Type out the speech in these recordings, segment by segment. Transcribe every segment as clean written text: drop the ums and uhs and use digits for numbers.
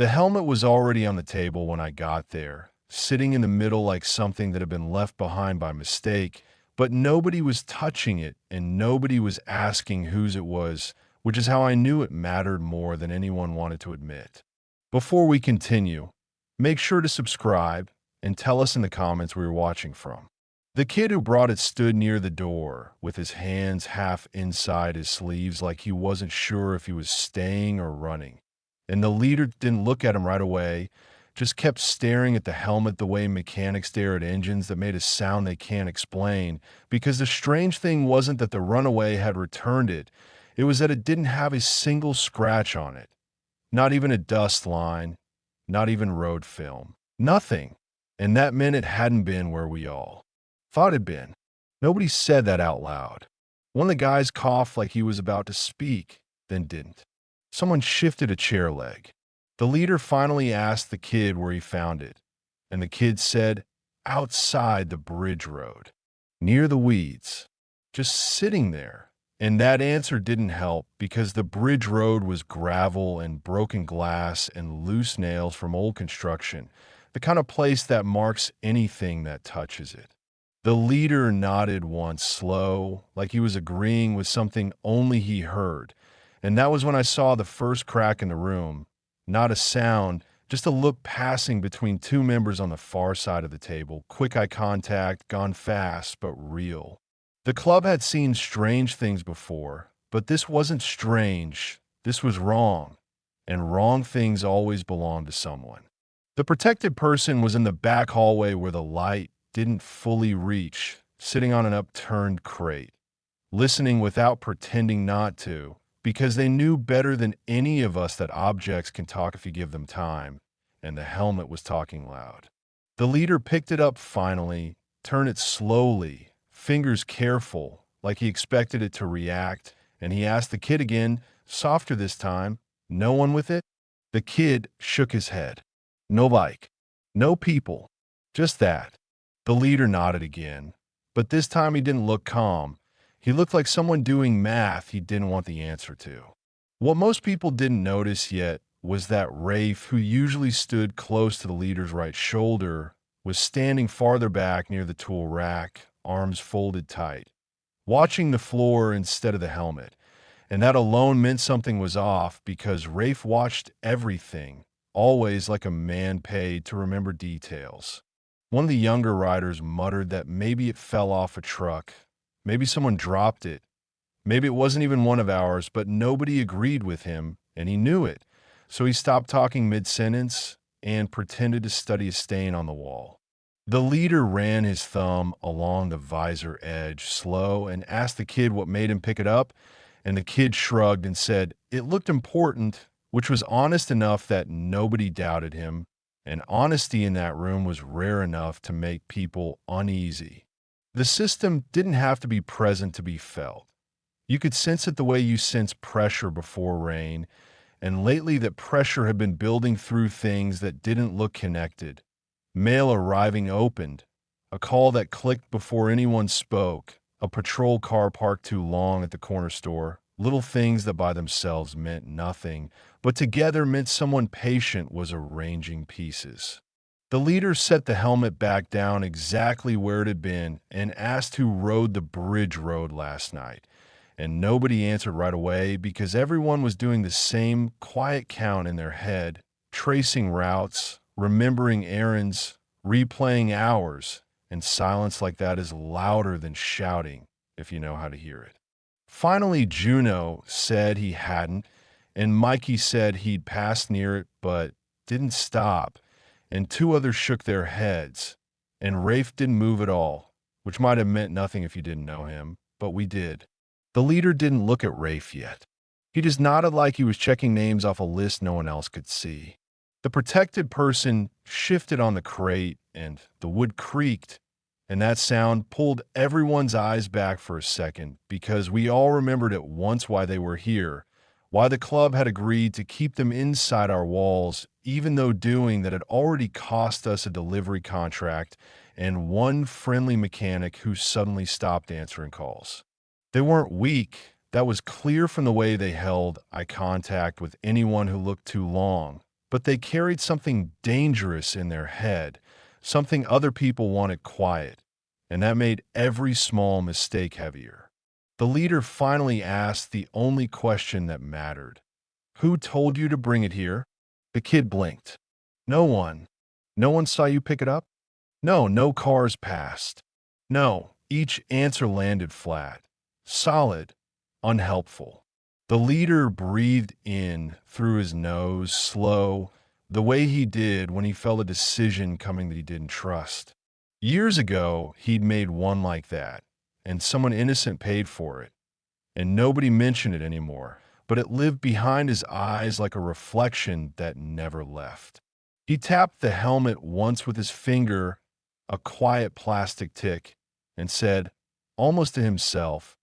The helmet was already on the table when I got there, sitting in the middle like something that had been left behind by mistake, but nobody was touching it and nobody was asking whose it was, which is how I knew it mattered more than anyone wanted to admit. Before we continue, make sure to subscribe and tell us in the comments where you're watching from. The kid who brought it stood near the door, with his hands half inside his sleeves like he wasn't sure if he was staying or running. And the leader didn't look at him right away, just kept staring at the helmet the way mechanics stare at engines that made a sound they can't explain, because the strange thing wasn't that the Runaway had returned it, it was that it didn't have a single scratch on it. Not even a dust line, not even road film. Nothing. And that meant it hadn't been where we all thought it'd been. Nobody said that out loud. One of the guys coughed like he was about to speak, then didn't. Someone shifted a chair leg. The leader finally asked the kid where he found it, and the kid said, outside the bridge road, near the weeds, just sitting there. And that answer didn't help because the bridge road was gravel and broken glass and loose nails from old construction, the kind of place that marks anything that touches it. The leader nodded once, slow, like he was agreeing with something only he heard, and that was when I saw the first crack in the room. Not a sound, just a look passing between two members on the far side of the table, quick eye contact, gone fast, but real. The club had seen strange things before, but this wasn't strange. This was wrong, and wrong things always belong to someone. The protected person was in the back hallway where the light didn't fully reach, sitting on an upturned crate, listening without pretending not to, because they knew better than any of us that objects can talk if you give them time, and the helmet was talking loud. The leader picked it up finally, turned it slowly, fingers careful, like he expected it to react, and he asked the kid again, softer this time, no one with it? The kid shook his head. No bike, no people, just that. The leader nodded again, but this time he didn't look calm. He looked like someone doing math he didn't want the answer to. What most people didn't notice yet was that Rafe, who usually stood close to the leader's right shoulder, was standing farther back near the tool rack, arms folded tight, watching the floor instead of the helmet. And that alone meant something was off because Rafe watched everything, always like a man paid to remember details. One of the younger riders muttered that maybe it fell off a truck. Maybe someone dropped it. Maybe it wasn't even one of ours, but nobody agreed with him, and he knew it. So he stopped talking mid-sentence and pretended to study a stain on the wall. The leader ran his thumb along the visor edge, slow, and asked the kid what made him pick it up, and the kid shrugged and said it looked important, which was honest enough that nobody doubted him, and honesty in that room was rare enough to make people uneasy. The system didn't have to be present to be felt. You could sense it the way you sense pressure before rain, and lately that pressure had been building through things that didn't look connected. Mail arriving opened, a call that clicked before anyone spoke, a patrol car parked too long at the corner store, little things that by themselves meant nothing, but together meant someone patient was arranging pieces. The leader set the helmet back down exactly where it had been and asked who rode the bridge road last night. And nobody answered right away because everyone was doing the same quiet count in their head, tracing routes, remembering errands, replaying hours, and silence like that is louder than shouting if you know how to hear it. Finally, Juno said he hadn't, and Mikey said he'd passed near it but didn't stop, and two others shook their heads, and Rafe didn't move at all, which might have meant nothing if you didn't know him, but we did. The leader didn't look at Rafe yet. He just nodded like he was checking names off a list no one else could see. The protected person shifted on the crate, and the wood creaked, and that sound pulled everyone's eyes back for a second because we all remembered at once why they were here, why the club had agreed to keep them inside our walls, even though doing that had already cost us a delivery contract and one friendly mechanic who suddenly stopped answering calls. They weren't weak. That was clear from the way they held eye contact with anyone who looked too long. but they carried something dangerous in their head, something other people wanted quiet, and that made every small mistake heavier. The leader finally asked the only question that mattered. Who told you to bring it here? The kid blinked. No one. No one saw you pick it up? No, no cars passed. No, each answer landed flat, solid, unhelpful. The leader breathed in through his nose, slow, the way he did when he felt a decision coming that he didn't trust. Years ago, he'd made one like that, and someone innocent paid for it, and nobody mentioned it anymore, but it lived behind his eyes like a reflection that never left. He tapped the helmet once with his finger, a quiet plastic tick, and said, almost to himself,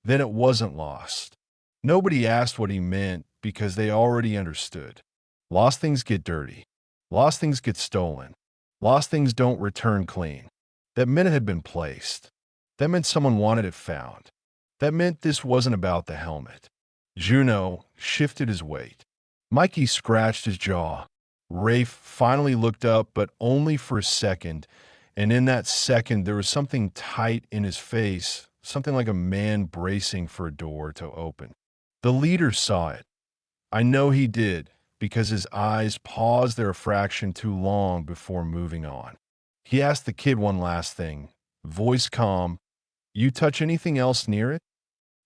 then it wasn't lost. Nobody asked what he meant because they already understood. Lost things get dirty. Lost things get stolen. Lost things don't return clean. That meant it had been placed. That meant someone wanted it found. That meant this wasn't about the helmet. Juno shifted his weight. Mikey scratched his jaw. Rafe finally looked up, but only for a second, and in that second there was something tight in his face, something like a man bracing for a door to open. The leader saw it. I know he did, because his eyes paused there a fraction too long before moving on. He asked the kid one last thing, voice calm, you touch anything else near it?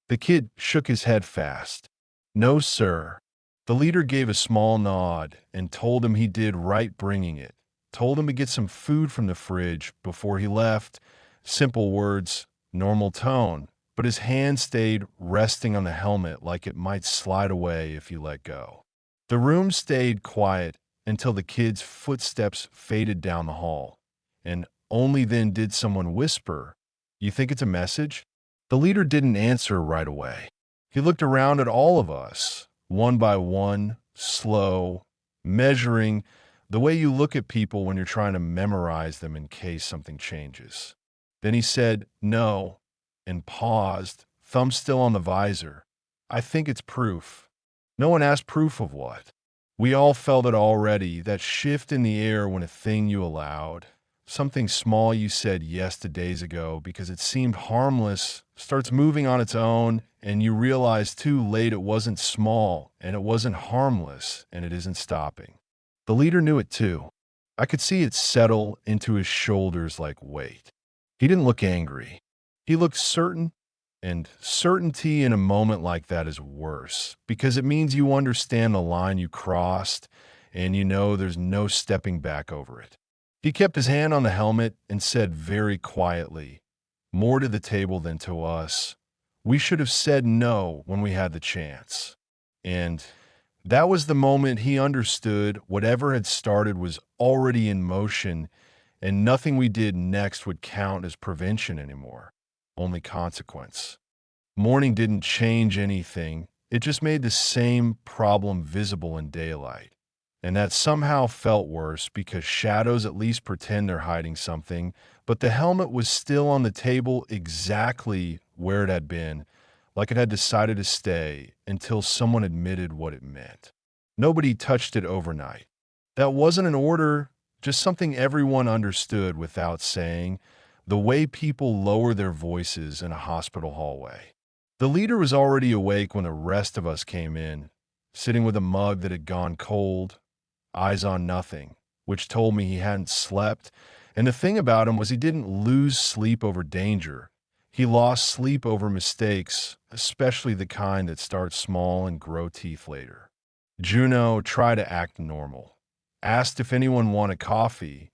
The kid shook his head fast. No, sir. The leader gave a small nod and told him he did right bringing it, told him to get some food from the fridge before he left. Simple words, normal tone, but his hand stayed resting on the helmet like it might slide away if you let go. The room stayed quiet until the kid's footsteps faded down the hall, and only then did someone whisper, you think it's a message? The leader didn't answer right away. He looked around at all of us, one by one, slow, measuring, the way you look at people when you're trying to memorize them in case something changes. Then he said, no, and paused, thumb still on the visor. I think it's proof. No one asked proof of what. We all felt it already, that shift in the air when a thing you allowed, something small you said yes to days ago because it seemed harmless, starts moving on its own, and you realize too late it wasn't small, and it wasn't harmless, and it isn't stopping. The leader knew it too. I could see it settle into his shoulders like weight. He didn't look angry. He looked certain, and certainty in a moment like that is worse, because it means you understand the line you crossed, and you know there's no stepping back over it. He kept his hand on the helmet and said very quietly, more to the table than to us, we should have said no when we had the chance. And that was the moment he understood whatever had started was already in motion, and nothing we did next would count as prevention anymore, only consequence. Mourning didn't change anything, it just made the same problem visible in daylight. And that somehow felt worse because shadows at least pretend they're hiding something, but the helmet was still on the table exactly where it had been, like it had decided to stay until someone admitted what it meant. Nobody touched it overnight. That wasn't an order, just something everyone understood without saying, the way people lower their voices in a hospital hallway. The leader was already awake when the rest of us came in, sitting with a mug that had gone cold, eyes on nothing, which told me he hadn't slept. And the thing about him was he didn't lose sleep over danger. He lost sleep over mistakes, especially the kind that start small and grow teeth later. Juno tried to act normal, asked if anyone wanted coffee,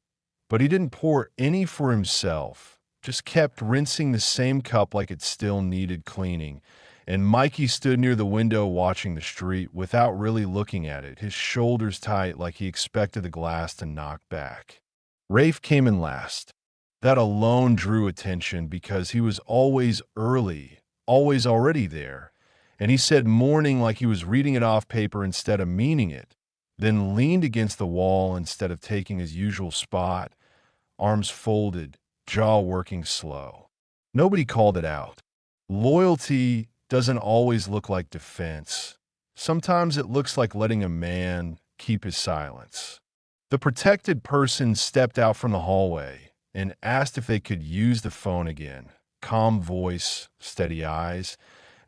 but he didn't pour any for himself, just kept rinsing the same cup like it still needed cleaning. And Mikey stood near the window watching the street without really looking at it, his shoulders tight like he expected the glass to knock back. Rafe came in last. That alone drew attention because he was always early, always already there. And he said morning like he was reading it off paper instead of meaning it, then leaned against the wall instead of taking his usual spot, arms folded, jaw working slow. Nobody called it out. Loyalty doesn't always look like defense. Sometimes it looks like letting a man keep his silence. The protected person stepped out from the hallway and asked if they could use the phone again. Calm voice, steady eyes,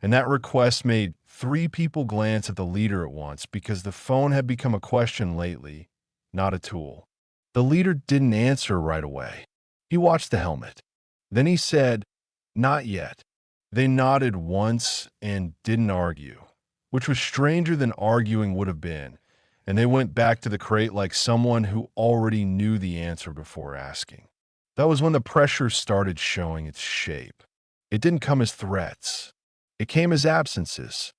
and that request made 3 people glance at the leader at once because the phone had become a question lately, not a tool. The leader didn't answer right away. He watched the helmet. Then he said, "Not yet." They nodded once and didn't argue, which was stranger than arguing would have been, and they went back to the crate like someone who already knew the answer before asking. That was when the pressure started showing its shape. It didn't come as threats. It came as absences.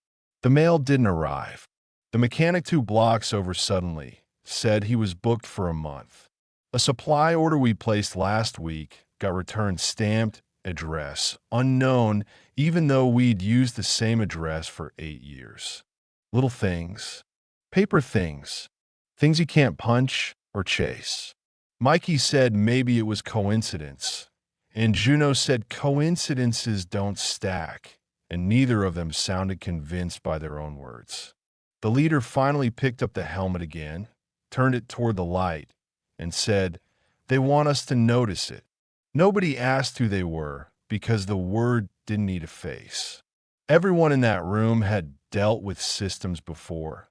The mail didn't arrive. The mechanic 2 blocks over suddenly said he was booked for a month. A supply order we placed last week got returned stamped, address, unknown, even though we'd used the same address for 8 years. Little things. Paper things. Things you can't punch or chase. Mikey said maybe it was coincidence, and Juno said coincidences don't stack, and neither of them sounded convinced by their own words. The leader finally picked up the helmet again, turned it toward the light, and said, "They want us to notice it." Nobody asked who they were because the word didn't need a face. Everyone in that room had dealt with systems before.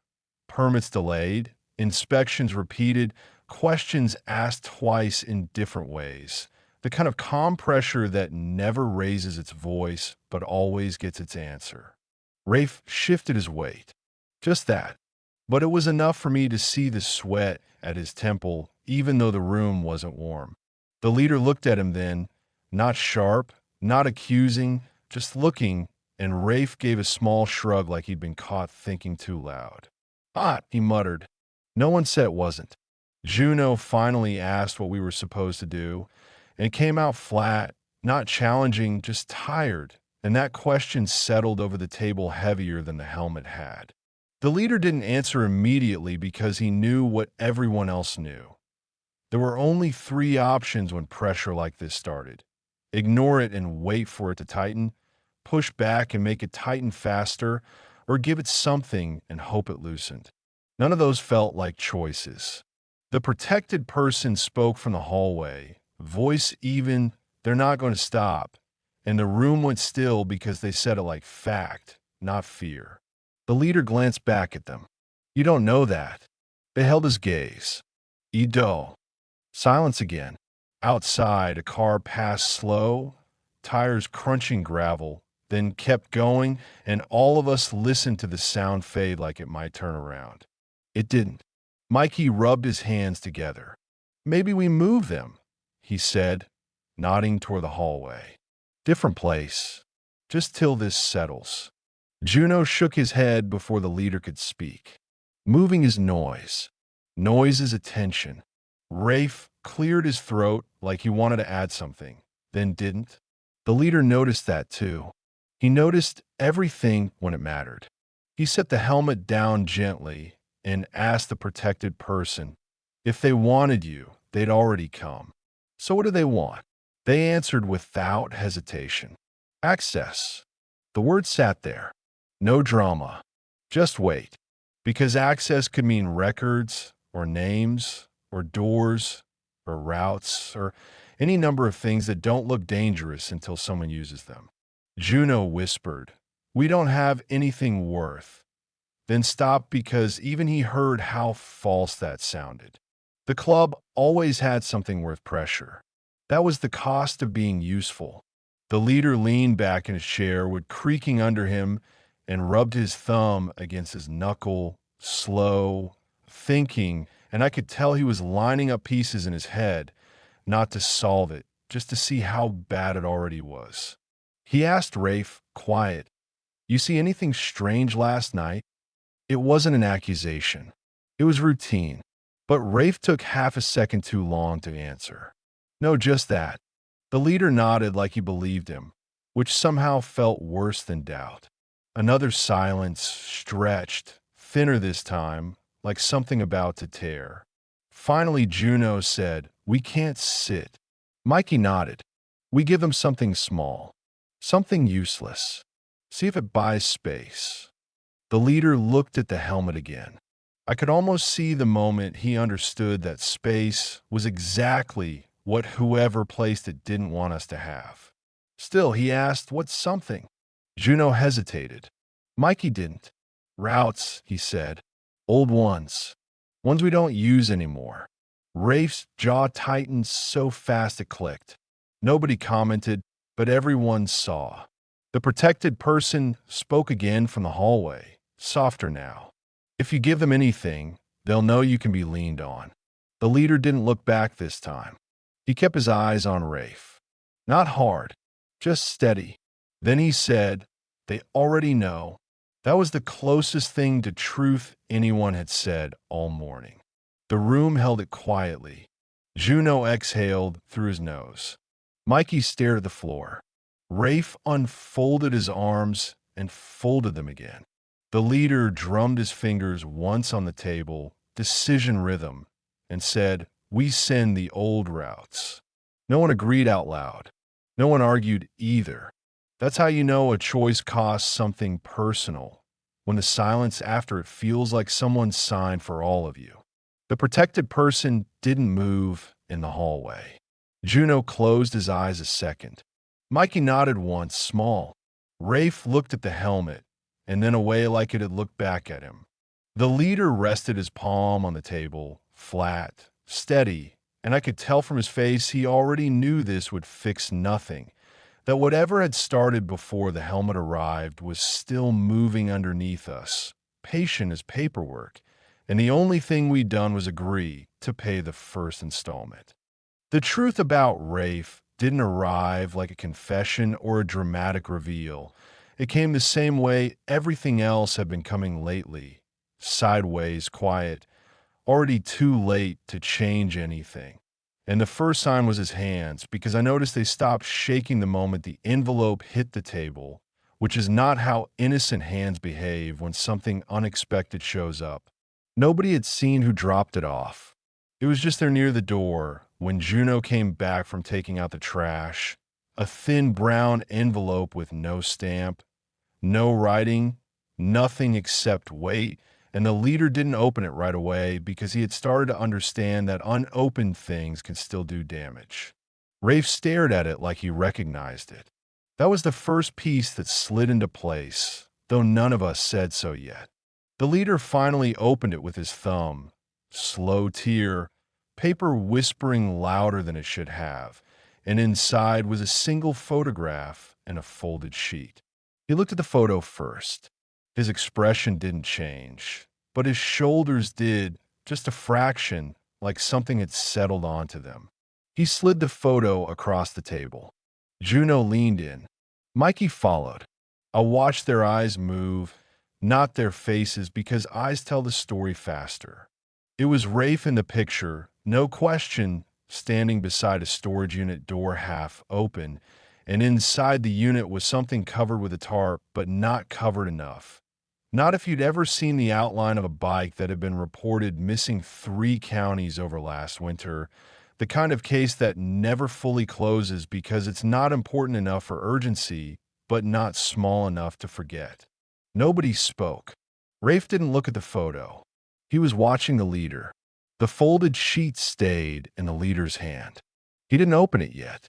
Permits delayed, inspections repeated, questions asked twice in different ways. The kind of calm pressure that never raises its voice but always gets its answer. Rafe shifted his weight. Just that. But it was enough for me to see the sweat at his temple, even though the room wasn't warm. The leader looked at him then, not sharp, not accusing, just looking, and Rafe gave a small shrug like he'd been caught thinking too loud. "Hot," he muttered. No one said it wasn't. Juno finally asked what we were supposed to do, and it came out flat, not challenging, just tired, and that question settled over the table heavier than the helmet had. The leader didn't answer immediately because he knew what everyone else knew. There were only 3 options when pressure like this started. Ignore it and wait for it to tighten, push back and make it tighten faster, or give it something and hope it loosened. None of those felt like choices. The protected person spoke from the hallway, voice even, "They're not going to stop," and the room went still because they said it like fact, not fear. The leader glanced back at them. "You don't know that." They held his gaze. "You don't." Silence again. Outside, a car passed slow, tires crunching gravel, then kept going, and all of us listened to the sound fade like it might turn around. It didn't. Mikey rubbed his hands together. "Maybe we move them," he said, nodding toward the hallway. "Different place. Just till this settles." Juno shook his head before the leader could speak. "Moving is noise. Noise is attention." Rafe cleared his throat like he wanted to add something, then didn't. The leader noticed that too. He noticed everything when it mattered. He set the helmet down gently and asked the protected person, "If they wanted you, they'd already come. So what do they want?" They answered without hesitation. "Access." The word sat there. No drama. Just wait. Because access could mean records, or names, or doors, or routes, or any number of things that don't look dangerous until someone uses them. Juno whispered, "We don't have anything worth." Then stopped because even he heard how false that sounded. The club always had something worth pressure. That was the cost of being useful. The leader leaned back in his chair with creaking under him and rubbed his thumb against his knuckle, slow, thinking, and I could tell he was lining up pieces in his head, not to solve it, just to see how bad it already was. He asked Rafe, quiet, "You see anything strange last night?" It wasn't an accusation. It was routine. But Rafe took half a second too long to answer. "No, just that." The leader nodded like he believed him, which somehow felt worse than doubt. Another silence, stretched, thinner this time, like something about to tear. Finally, Juno said, "We can't sit." Mikey nodded. "We give them something small, something useless. See if it buys space." The leader looked at the helmet again. I could almost see the moment he understood that space was exactly what whoever placed it didn't want us to have. Still, he asked, "What's something?" Juno hesitated. Mikey didn't. "Routes," he said. "Old ones. Ones we don't use anymore." Rafe's jaw tightened so fast it clicked. Nobody commented, but everyone saw. The protected person spoke again from the hallway, softer now. "If you give them anything, they'll know you can be leaned on." The leader didn't look back this time. He kept his eyes on Rafe. Not hard, just steady. Then he said, "They already know." That was the closest thing to truth anyone had said all morning. The room held it quietly. Juno exhaled through his nose. Mikey stared at the floor. Rafe unfolded his arms and folded them again. The leader drummed his fingers once on the table, decision rhythm, and said, "We send the old routes." No one agreed out loud. No one argued either. That's how you know a choice costs something personal, when the silence after it feels like someone signed for all of you. The protected person didn't move in the hallway. Juno closed his eyes a second. Mikey nodded once, small. Rafe looked at the helmet, and then away like it had looked back at him. The leader rested his palm on the table, flat, steady, and I could tell from his face he already knew this would fix nothing, that whatever had started before the helmet arrived was still moving underneath us, patient as paperwork, and the only thing we'd done was agree to pay the first installment. The truth about Rafe didn't arrive like a confession or a dramatic reveal. It came the same way everything else had been coming lately, sideways, quiet, already too late to change anything. And the first sign was his hands, because I noticed they stopped shaking the moment the envelope hit the table, which is not how innocent hands behave when something unexpected shows up. Nobody had seen who dropped it off. It was just there near the door when Juno came back from taking out the trash, a thin brown envelope with no stamp, no writing, nothing except wait, and the leader didn't open it right away because he had started to understand that unopened things can still do damage. Rafe stared at it like he recognized it. That was the first piece that slid into place, though none of us said so yet. The leader finally opened it with his thumb. Slow tear, paper whispering louder than it should have, and inside was a single photograph and a folded sheet. He looked at the photo first. His expression didn't change, but his shoulders did, just a fraction, like something had settled onto them. He slid the photo across the table. Juno leaned in. Mikey followed. I watched their eyes move, not their faces, because eyes tell the story faster. It was Rafe in the picture, no question, standing beside a storage unit door half open, and inside the unit was something covered with a tarp, but not covered enough. Not if you'd ever seen the outline of a bike that had been reported missing 3 counties over last winter, the kind of case that never fully closes because it's not important enough for urgency, but not small enough to forget. Nobody spoke. Rafe didn't look at the photo. He was watching the leader. The folded sheet stayed in the leader's hand. He didn't open it yet.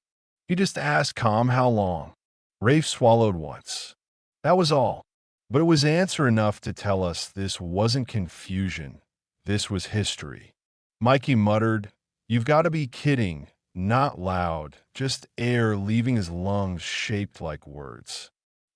He just asked calm how long. Rafe swallowed once. That was all. But it was answer enough to tell us this wasn't confusion. This was history. Mikey muttered, "You've got to be kidding." Not loud, just air leaving his lungs shaped like words.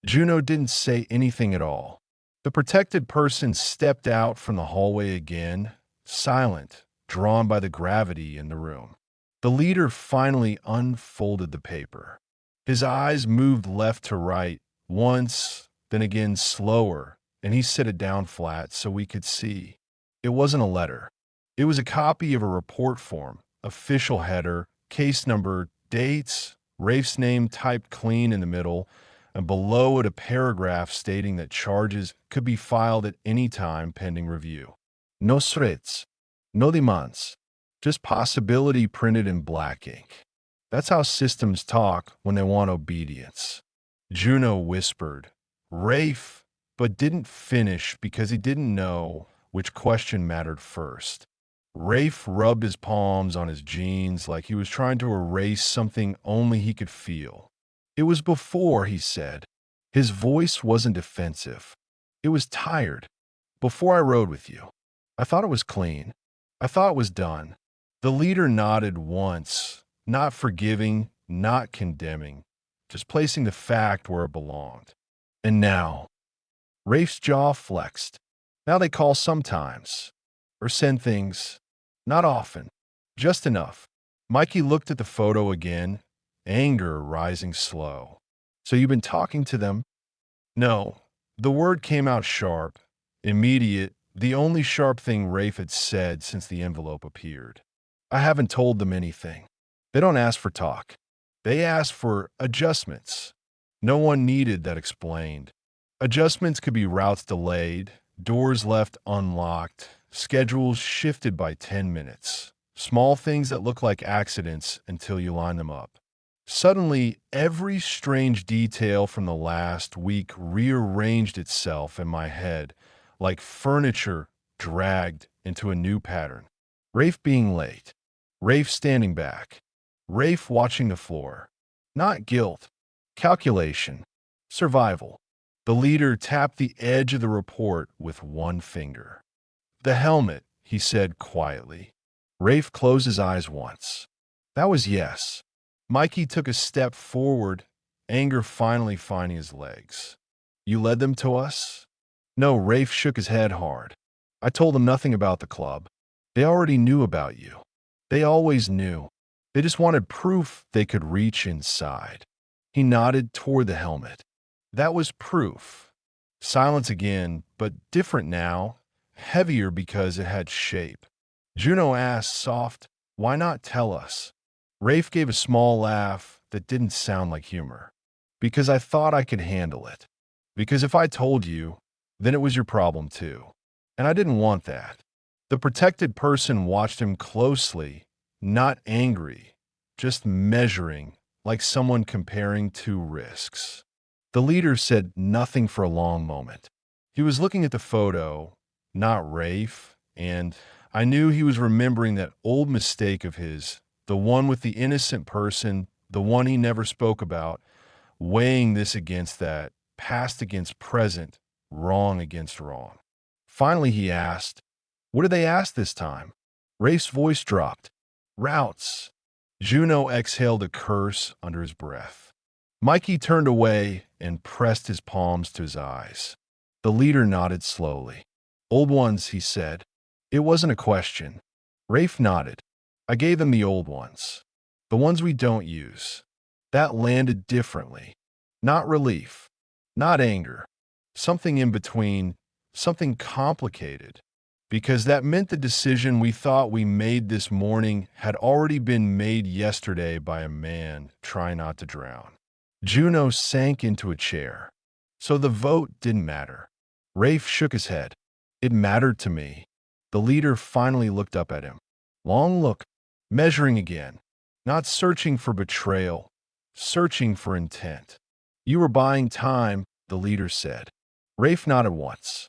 Juno didn't say anything at all. The protected person stepped out from the hallway again, silent, drawn by the gravity in the room. The leader finally unfolded the paper. His eyes moved left to right, once, then again slower, and he set it down flat so we could see. It wasn't a letter. It was a copy of a report form, official header, case number, dates, Rafe's name typed clean in the middle, and below it a paragraph stating that charges could be filed at any time pending review. No threats, no demands, just possibility printed in black ink. That's how systems talk when they want obedience. Juno whispered, "Rafe," but didn't finish because he didn't know which question mattered first. Rafe rubbed his palms on his jeans like he was trying to erase something only he could feel. It was before, he said. His voice wasn't defensive. It was tired. Before I rode with you. I thought it was clean. I thought it was done. The leader nodded once, not forgiving, not condemning, just placing the fact where it belonged. And now, Rafe's jaw flexed. Now they call sometimes, or send things. Not often, just enough. Mikey looked at the photo again, anger rising slow. So you've been talking to them? No. The word came out sharp, immediate, the only sharp thing Rafe had said since the envelope appeared. I haven't told them anything. They don't ask for talk. They ask for adjustments. No one needed that explained. Adjustments could be routes delayed, doors left unlocked, schedules shifted by 10 minutes. Small things that look like accidents until you line them up. Suddenly, every strange detail from the last week rearranged itself in my head, like furniture dragged into a new pattern. Rafe being late. Rafe standing back. Rafe watching the floor. Not guilt. Calculation. Survival. The leader tapped the edge of the report with one finger. The helmet, he said quietly. Rafe closed his eyes once. That was yes. Mikey took a step forward, anger finally finding his legs. You led them to us? No, Rafe shook his head hard. I told them nothing about the club. They already knew about you. They always knew. They just wanted proof they could reach inside. He nodded toward the helmet. That was proof. Silence again, but different now, heavier because it had shape. Juno asked, soft, why not tell us? Rafe gave a small laugh that didn't sound like humor. Because I thought I could handle it. Because if I told you, then it was your problem too. And I didn't want that. The protected person watched him closely, not angry, just measuring, like someone comparing two risks. The leader said nothing for a long moment. He was looking at the photo, not Rafe, and I knew he was remembering that old mistake of his, the one with the innocent person, the one he never spoke about, weighing this against that, past against present, wrong against wrong. Finally, he asked, what did they ask this time? Rafe's voice dropped. Routes. Juno exhaled a curse under his breath. Mikey turned away and pressed his palms to his eyes. The leader nodded slowly. Old ones, he said. It wasn't a question. Rafe nodded. I gave them the old ones. The ones we don't use. That landed differently. Not relief. Not anger. Something in between. Something complicated. Because that meant the decision we thought we made this morning had already been made yesterday by a man trying not to drown. Juno sank into a chair. So the vote didn't matter. Rafe shook his head. It mattered to me. The leader finally looked up at him. Long look, measuring again. Not searching for betrayal, searching for intent. You were buying time, the leader said. Rafe nodded once.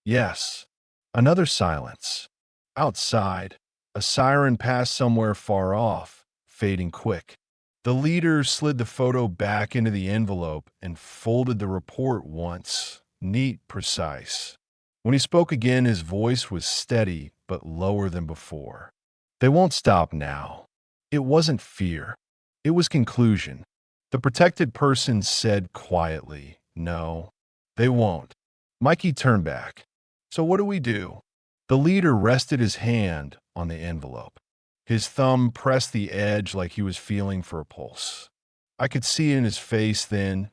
Yes. Another silence. Outside, a siren passed somewhere far off, fading quick. The leader slid the photo back into the envelope and folded the report once, neat, precise. When he spoke again, his voice was steady but lower than before. They won't stop now. It wasn't fear. It was conclusion. The protected person said quietly, no, they won't. Mikey turned back. So what do we do? The leader rested his hand on the envelope. His thumb pressed the edge like he was feeling for a pulse. I could see in his face then,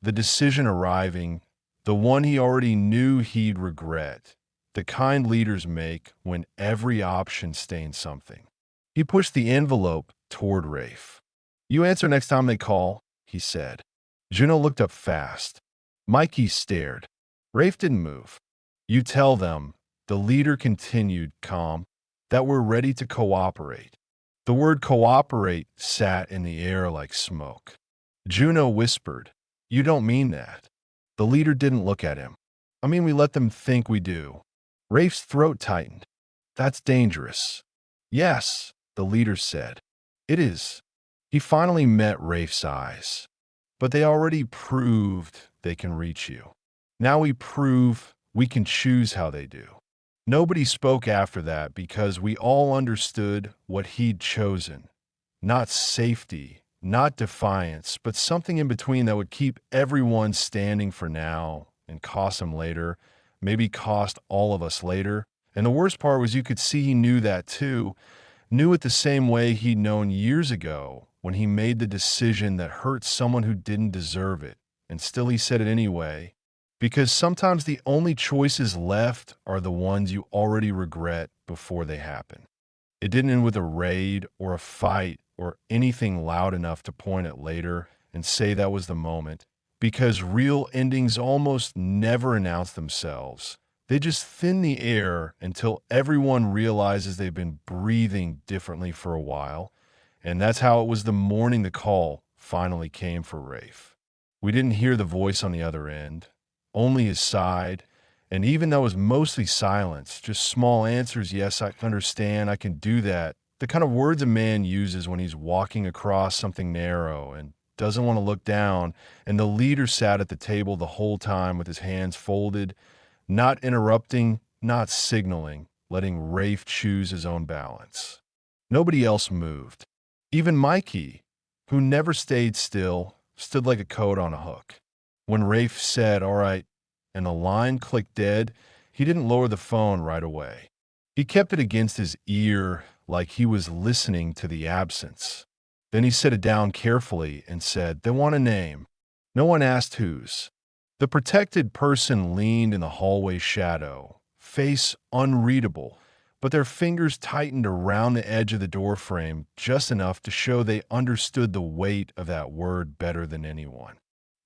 the decision arriving, the one he already knew he'd regret, the kind leaders make when every option stains something. He pushed the envelope toward Rafe. You answer next time they call, he said. Juno looked up fast. Mikey stared. Rafe didn't move. You tell them, the leader continued, calm, that we're ready to cooperate. The word cooperate sat in the air like smoke. Juno whispered, you don't mean that. The leader didn't look at him. I mean, we let them think we do. Rafe's throat tightened. That's dangerous. Yes, the leader said. It is. He finally met Rafe's eyes. But they already proved they can reach you. Now we prove we can choose how they do. Nobody spoke after that because we all understood what he'd chosen. Not safety, not defiance, but something in between that would keep everyone standing for now and cost him later, maybe cost all of us later. And the worst part was you could see he knew that too, knew it the same way he'd known years ago when he made the decision that hurt someone who didn't deserve it. And still he said it anyway, because sometimes the only choices left are the ones you already regret before they happen. It didn't end with a raid or a fight or anything loud enough to point at later and say that was the moment, because real endings almost never announce themselves. They just thin the air until everyone realizes they've been breathing differently for a while. And that's how it was the morning the call finally came for Rafe. We didn't hear the voice on the other end, only his side. And even though it was mostly silence, just small answers, yes, I understand, I can do that. The kind of words a man uses when he's walking across something narrow and doesn't want to look down. And the leader sat at the table the whole time with his hands folded, not interrupting, not signaling, letting Rafe choose his own balance. Nobody else moved. Even Mikey, who never stayed still, stood like a coat on a hook. When Rafe said, "All right," and the line clicked dead, he didn't lower the phone right away. He kept it against his ear like he was listening to the absence. Then he set it down carefully and said, "They want a name." No one asked whose. The protected person leaned in the hallway shadow, face unreadable, but their fingers tightened around the edge of the doorframe just enough to show they understood the weight of that word better than anyone.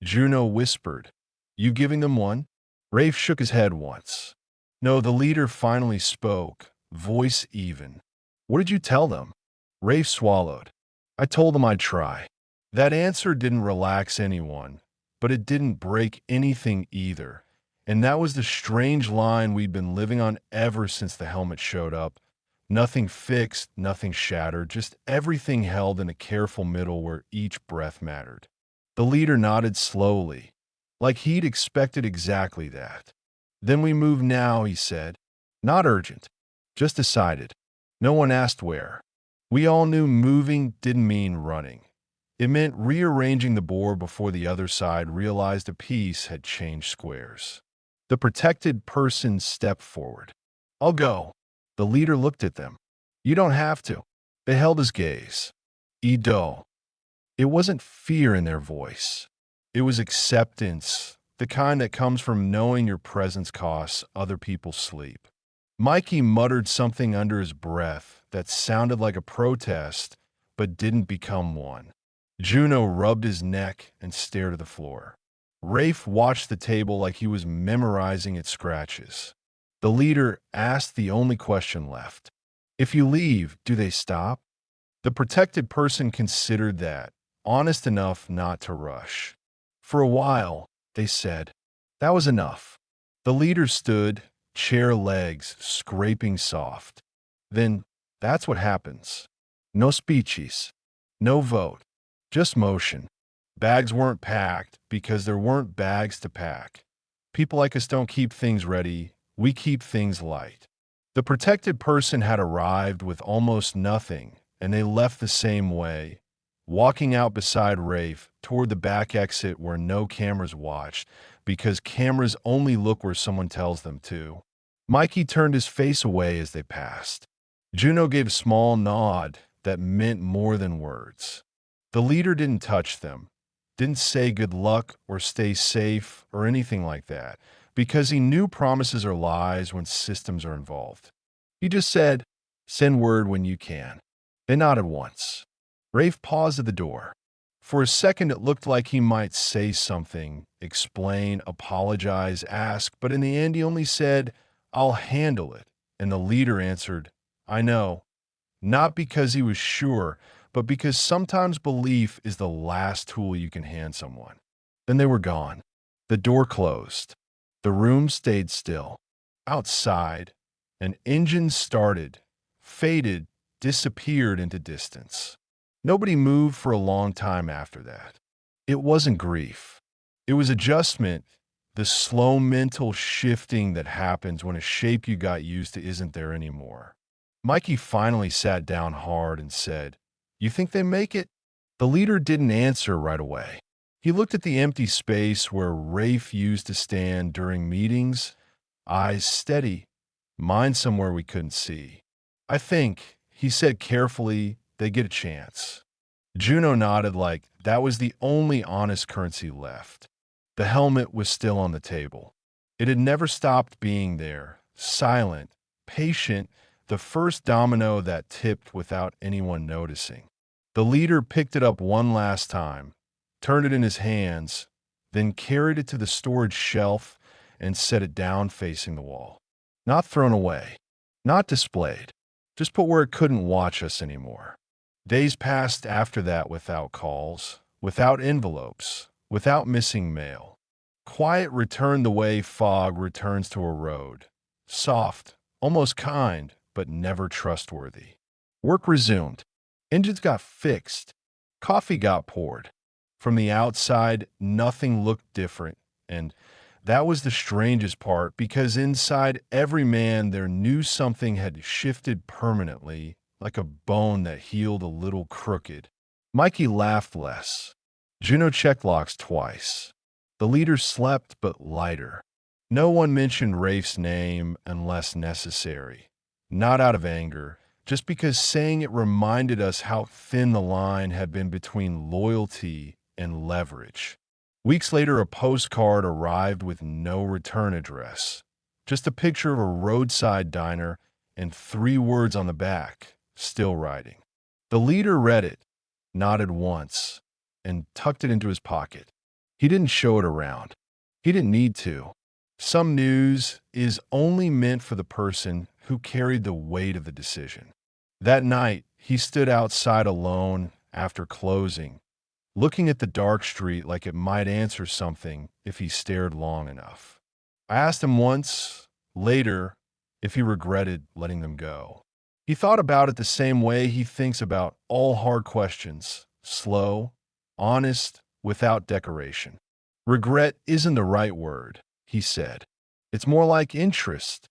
Juno whispered, "You giving them one?" Rafe shook his head once. No, the leader finally spoke, voice even. "What did you tell them?" Rafe swallowed. "I told them I'd try." That answer didn't relax anyone, but it didn't break anything either. And that was the strange line we'd been living on ever since the helmet showed up. Nothing fixed, nothing shattered, just everything held in a careful middle where each breath mattered. The leader nodded slowly, like he'd expected exactly that. "Then we move now," he said. "Not urgent, just decided." No one asked where. We all knew moving didn't mean running. It meant rearranging the board before the other side realized a piece had changed squares. The protected person stepped forward. "I'll go." The leader looked at them. "You don't have to." They held his gaze. "Ido." It wasn't fear in their voice. It was acceptance, the kind that comes from knowing your presence costs other people sleep. Mikey muttered something under his breath that sounded like a protest, but didn't become one. Juno rubbed his neck and stared at the floor. Rafe watched the table like he was memorizing its scratches. The leader asked the only question left. "If you leave, do they stop?" The protected person considered that, honest enough not to rush. For a while, they said, that was enough. The leader stood, chair legs scraping soft. Then, that's what happens. No speeches, no vote, just motion. Bags weren't packed because there weren't bags to pack. People like us don't keep things ready, we keep things light. The protected person had arrived with almost nothing, and they left the same way, walking out beside Rafe toward the back exit where no cameras watched, because cameras only look where someone tells them to. Mikey turned his face away as they passed. Juno gave a small nod that meant more than words. The leader didn't touch them, didn't say good luck or stay safe or anything like that, because he knew promises are lies when systems are involved. He just said, "Send word when you can." They nodded once. Rafe paused at the door. For a second it looked like he might say something, explain, apologize, ask, but in the end he only said, "I'll handle it." And the leader answered, "I know." Not because he was sure, but because sometimes belief is the last tool you can hand someone. Then they were gone. The door closed. The room stayed still. Outside, an engine started, faded, disappeared into distance. Nobody moved for a long time after that. It wasn't grief. It was adjustment, the slow mental shifting that happens when a shape you got used to isn't there anymore. Mikey finally sat down hard and said, "You think they make it?" The leader didn't answer right away. He looked at the empty space where Rafe used to stand during meetings, eyes steady, mind somewhere we couldn't see. "I think," he said carefully, "they get a chance." Juno nodded like that was the only honest currency left. The helmet was still on the table. It had never stopped being there, silent, patient, the first domino that tipped without anyone noticing. The leader picked it up one last time, turned it in his hands, then carried it to the storage shelf and set it down facing the wall. Not thrown away, not displayed, just put where it couldn't watch us anymore. Days passed after that without calls, without envelopes, without missing mail. Quiet returned the way fog returns to a road. Soft, almost kind, but never trustworthy. Work resumed. Engines got fixed. Coffee got poured. From the outside, nothing looked different, and that was the strangest part because inside every man there knew something had shifted permanently, like a bone that healed a little crooked. Mikey laughed less. Juno checked locks twice. The leader slept but lighter. No one mentioned Rafe's name unless necessary. Not out of anger, just because saying it reminded us how thin the line had been between loyalty and leverage. Weeks later, a postcard arrived with no return address. Just a picture of a roadside diner and 3 words on the back, still writing. The leader read it, nodded once, and tucked it into his pocket. He didn't show it around. He didn't need to. Some news is only meant for the person who carried the weight of the decision. That night, he stood outside alone after closing, looking at the dark street like it might answer something if he stared long enough. I asked him once, later, if he regretted letting them go. He thought about it the same way he thinks about all hard questions, slow, honest, without decoration. Regret isn't the right word, he said. It's more like interest.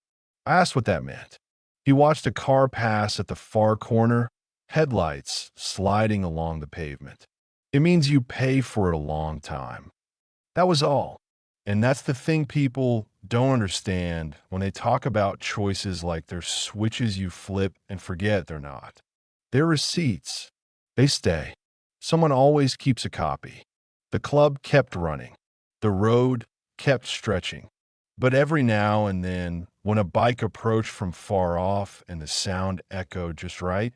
I asked what that meant. He watched a car pass at the far corner, headlights sliding along the pavement. It means you pay for it a long time. That was all. And that's the thing people don't understand when they talk about choices like they're switches you flip and forget they're not. They're receipts. They stay. Someone always keeps a copy. The club kept running. The road kept stretching. But every now and then, when a bike approached from far off and the sound echoed just right,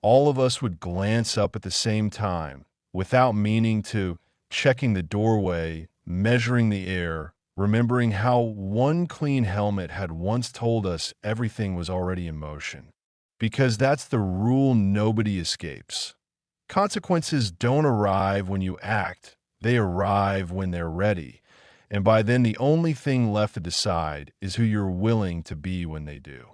all of us would glance up at the same time, without meaning to, checking the doorway, measuring the air, remembering how one clean helmet had once told us everything was already in motion. Because that's the rule nobody escapes. Consequences don't arrive when you act, they arrive when they're ready. And by then, the only thing left to decide is who you're willing to be when they do.